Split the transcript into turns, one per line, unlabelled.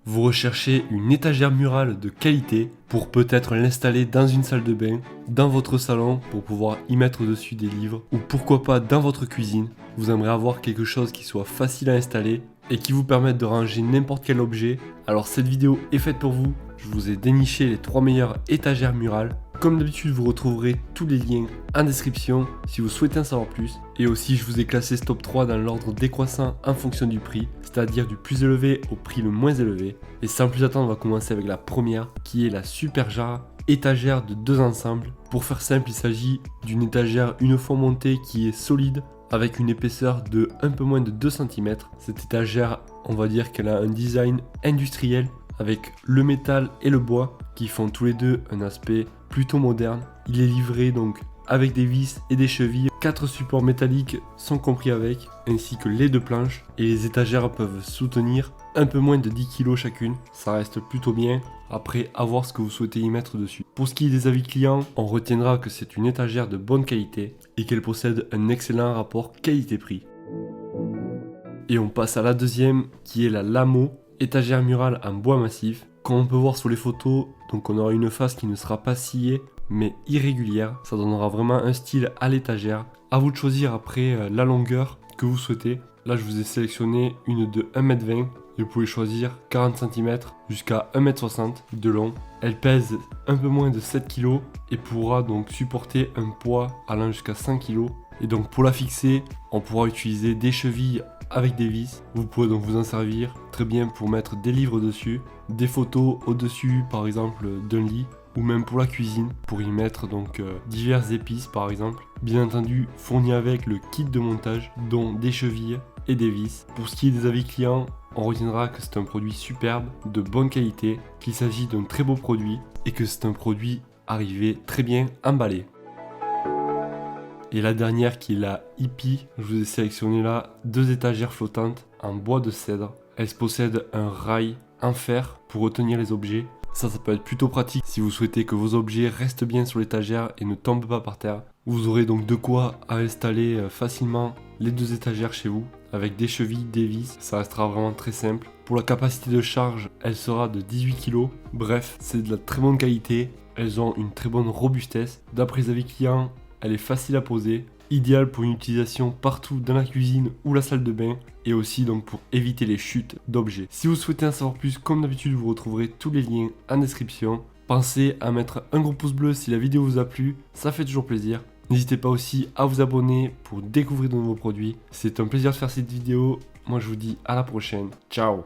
Vous recherchez une étagère murale de qualité pour peut-être l'installer dans une salle de bain, dans votre salon pour pouvoir y mettre dessus des livres ou pourquoi pas dans votre cuisine. Vous aimeriez avoir quelque chose qui soit facile à installer et qui vous permette de ranger n'importe quel objet. Alors cette vidéo est faite pour vous. Je vous ai déniché les 3 meilleures étagères murales. Comme d'habitude, vous retrouverez tous les liens en description si vous souhaitez en savoir plus. Et aussi, je vous ai classé ce top 3 dans l'ordre décroissant en fonction du prix, c'est-à-dire du plus élevé au prix le moins élevé. Et sans plus attendre, on va commencer avec la première, qui est la Super Jara étagère de 2 ensembles. Pour faire simple, il s'agit d'une étagère une fois montée qui est solide, avec une épaisseur de un peu moins de 2 cm. Cette étagère, on va dire qu'elle a un design industriel, avec le métal et le bois qui font tous les deux un aspect plutôt moderne. Il est livré donc avec des vis et des chevilles. 4 supports métalliques sont compris avec, ainsi que les 2 planches. Et les étagères peuvent soutenir un peu moins de 10 kg chacune. Ça reste plutôt bien. Après, à voir ce que vous souhaitez y mettre dessus. Pour ce qui est des avis clients, on retiendra que c'est une étagère de bonne qualité et qu'elle possède un excellent rapport qualité-prix. Et on passe à la deuxième, qui est la Lamo étagère murale en bois massif. Comme on peut voir sur les photos, donc on aura une face qui ne sera pas sciée mais irrégulière. Ça donnera vraiment un style à l'étagère. A vous de choisir après la longueur que vous souhaitez. Là je vous ai sélectionné une de 1m20 et vous pouvez choisir 40 cm jusqu'à 1m60 de long. Elle pèse un peu moins de 7 kg et pourra donc supporter un poids allant jusqu'à 100 kg. Et donc pour la fixer, on pourra utiliser des chevilles avec des vis. Vous pourrez donc vous en servir très bien pour mettre des livres dessus, des photos au-dessus par exemple d'un lit, ou même pour la cuisine, pour y mettre donc diverses épices par exemple. Bien entendu fourni avec le kit de montage, dont des chevilles et des vis. Pour ce qui est des avis clients, on retiendra que c'est un produit superbe, de bonne qualité, qu'il s'agit d'un très beau produit et que c'est un produit arrivé très bien emballé. Et la dernière qui est la Hippie, je vous ai sélectionné là 2 étagères flottantes en bois de cèdre. Elles possèdent un rail en fer pour retenir les objets. Ça peut être plutôt pratique si vous souhaitez que vos objets restent bien sur l'étagère et ne tombent pas par terre. Vous aurez donc de quoi installer facilement les 2 étagères chez vous avec des chevilles, des vis. Ça restera vraiment très simple. Pour la capacité de charge, elle sera de 18 kg. Bref, c'est de la très bonne qualité. Elles ont une très bonne robustesse. D'après les avis clients, elle est facile à poser, idéale pour une utilisation partout dans la cuisine ou la salle de bain, et aussi donc pour éviter les chutes d'objets. Si vous souhaitez en savoir plus, comme d'habitude, vous retrouverez tous les liens en description. Pensez à mettre un gros pouce bleu si la vidéo vous a plu, ça fait toujours plaisir. N'hésitez pas aussi à vous abonner pour découvrir de nouveaux produits. C'est un plaisir de faire cette vidéo. Moi je vous dis à la prochaine. Ciao!